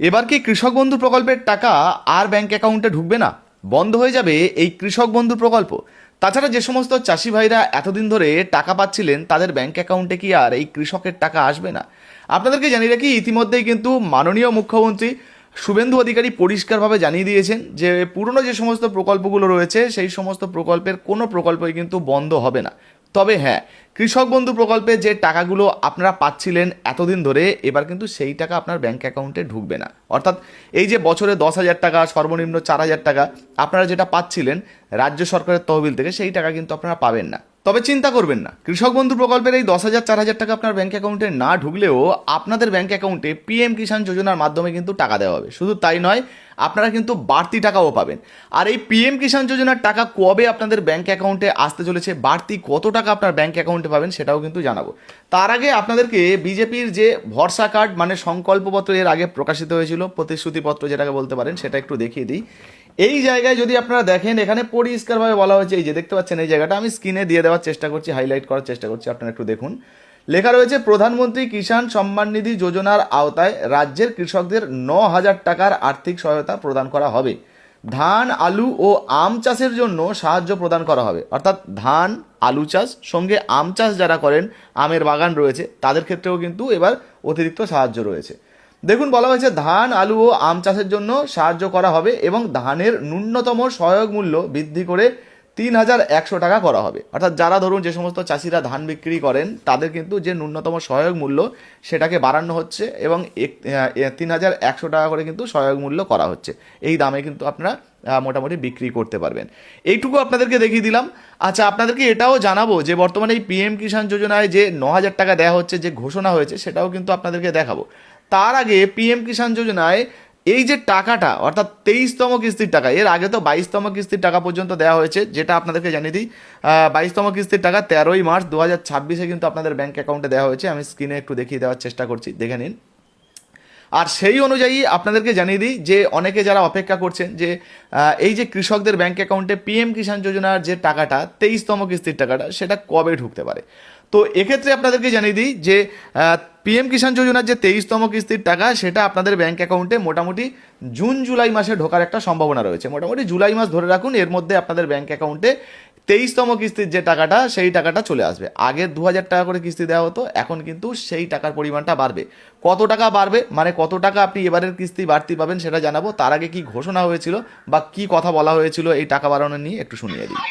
এবার কি কৃষক বন্ধু প্রকল্পের টাকা আর ব্যাংক অ্যাকাউন্টে ঢুকবে না? বন্ধ হয়ে যাবে এই কৃষক বন্ধু প্রকল্প? তাছাড়া যে সমস্ত চাষি ভাইরা এতদিন ধরে টাকা পাচ্ছিলেন তাদের ব্যাংক অ্যাকাউন্টে কি আর এই কৃষকের টাকা আসবে না? আপনাদেরকে জানিয়ে রাখি, ইতিমধ্যেই কিন্তু মাননীয় মুখ্যমন্ত্রী শুভেন্দু অধিকারী পরিষ্কারভাবে জানিয়ে দিয়েছেন যে পুরনো যে সমস্ত প্রকল্পগুলো রয়েছে সেই সমস্ত প্রকল্পের কোনো প্রকল্পই কিন্তু বন্ধ হবে না। তবে হ্যাঁ, কৃষক বন্ধু প্রকল্পে যে টাকাগুলো আপনারা পাচ্ছিলেন এতদিন ধরে, এবার কিন্তু সেই টাকা আপনার ব্যাংক অ্যাকাউন্টে ঢুকবে না। অর্থাৎ এই যে বছরে 10,000 টাকা, সর্বনিম্ন 4,000 টাকা আপনারা যেটা পাচ্ছিলেন রাজ্য সরকারের তহবিল থেকে, সেই টাকা কিন্তু আপনারা পাবেন না। তবে চিন্তা করবেন না, কৃষক বন্ধু প্রকল্পের এই 10,000 4,000 টাকা আপনার ব্যাংক অ্যাকাউন্টে না ঢুকলেও আপনাদের ব্যাংক অ্যাকাউন্টে পিএম কিষাণ যোজনার মাধ্যমে কিন্তু টাকা দেওয়া হবে। শুধু তাই নয়, আপনারা কিন্তু বাড়তি টাকাও পাবেন। আর এই পিএম কিষাণ যোজনার টাকা কবে আপনাদের ব্যাংক অ্যাকাউন্টে আসতে চলেছে, বাড়তি কত টাকা আপনার ব্যাংক অ্যাকাউন্টে পাবেন সেটাও কিন্তু জানাবো। তার আগে আপনাদেরকে বিজেপির যে ভরসা কার্ড মানে সংকল্পপত্র এর আগে প্রকাশিত হয়েছিল, প্রতিশ্রুতিপত্র যেটাকে বলতে পারেন, সেটা একটু দেখিয়ে দিই। এই জায়গায় যদি আপনারা দেখেন, এখানে পরিষ্কারভাবে বলা হয়েছে, এই যে দেখতে পাচ্ছেন এই জায়গাটা, আমি স্ক্রিনে দিয়ে দেওয়ার চেষ্টা করছি, হাইলাইট করার চেষ্টা করছি, আপনারা একটু দেখুন। লেখা রয়েছে, প্রধানমন্ত্রী কিষাণ সম্মান নিধি যোজনার আওতায় রাজ্যের কৃষকদের 9,000 টাকার আর্থিক সহায়তা প্রদান করা হবে। ধান, আলু ও আম চাষের জন্য সাহায্য প্রদান করা হবে। অর্থাৎ ধান, আলু চাষ সঙ্গে আম চাষ যারা করেন, আমের বাগান রয়েছে, তাদের ক্ষেত্রেও কিন্তু এবার অতিরিক্ত সাহায্য রয়েছে। দেখুন, বলা হয়েছে ধান, আলু ও আম চাষের জন্য সাহায্য করা হবে এবং ধানের ন্যূনতম সহায়ক মূল্য বৃদ্ধি করে 3,100 টাকা করা হবে। অর্থাৎ যারা ধরুন যে সমস্ত চাষিরা ধান বিক্রি করেন তাদের কিন্তু যে ন্যূনতম সহায়ক মূল্য সেটাকে বাড়ানো হচ্ছে এবং 3,100 টাকা করে কিন্তু সহায়ক মূল্য করা হচ্ছে। এই দামে কিন্তু আপনারা মোটামুটি বিক্রি করতে পারবেন। এইটুকু আপনাদেরকে দেখিয়ে দিলাম। আচ্ছা, আপনাদেরকে এটাও জানাবো যে বর্তমানে এই পিএম কিষাণ যোজনায় যে 9,000 টাকা দেওয়া হচ্ছে, যে ঘোষণা হয়েছে, সেটাও কিন্তু আপনাদেরকে দেখাবো। তার আগে পিএম কিষাণ যোজনায় এই যে টাকাটা, অর্থাৎ 23তম কিস্তির টাকা, এর আগে তো 22তম কিস্তির টাকা পর্যন্ত দেওয়া হয়েছে, যেটা আপনাদেরকে জানিয়ে দিই, 22তম কিস্তির টাকা 13ই মার্চ 2026 কিন্তু আপনাদের ব্যাংক অ্যাকাউন্টে দেওয়া হয়েছে। আমি স্ক্রিনে একটু দেখিয়ে দেওয়ার চেষ্টা করছি, দেখে নিন। আর সেই অনুযায়ী আপনাদেরকে জানিয়ে দিই যে অনেকে যারা অপেক্ষা করছেন যে এই যে কৃষকদের ব্যাংক অ্যাকাউন্টে পিএম কিষাণ যোজনার যে টাকাটা, 23তম কিস্তির টাকাটা, সেটা কবে ঢুকতে পারে। তো এক্ষেত্রে আপনাদেরকে জানিয়ে দিই যে পিএম কিষাণ যোজনার যে 23তম কিস্তির টাকা, সেটা আপনাদের ব্যাংক অ্যাকাউন্টে মোটামুটি জুন জুলাই মাসে ঢোকার একটা সম্ভাবনা রয়েছে। মোটামুটি জুলাই মাস ধরে রাখুন, এর মধ্যে আপনাদের ব্যাংক অ্যাকাউন্টে 23তম কিস্তির যে টাকাটা, সেই টাকাটা চলে আসবে। আগে 2,000 টাকা করে কিস্তি দেওয়া হতো, এখন কিন্তু সেই টাকার পরিমাণটা বাড়বে। কত টাকা বাড়বে, মানে কত টাকা আপনি এবারের কিস্তি বাড়তি পাবেন সেটা জানাবো। তার আগে কি ঘোষণা হয়েছিল বা কি কথা বলা হয়েছিল এই টাকা বাড়ানো নিয়ে একটু শুনিয়ে দিই।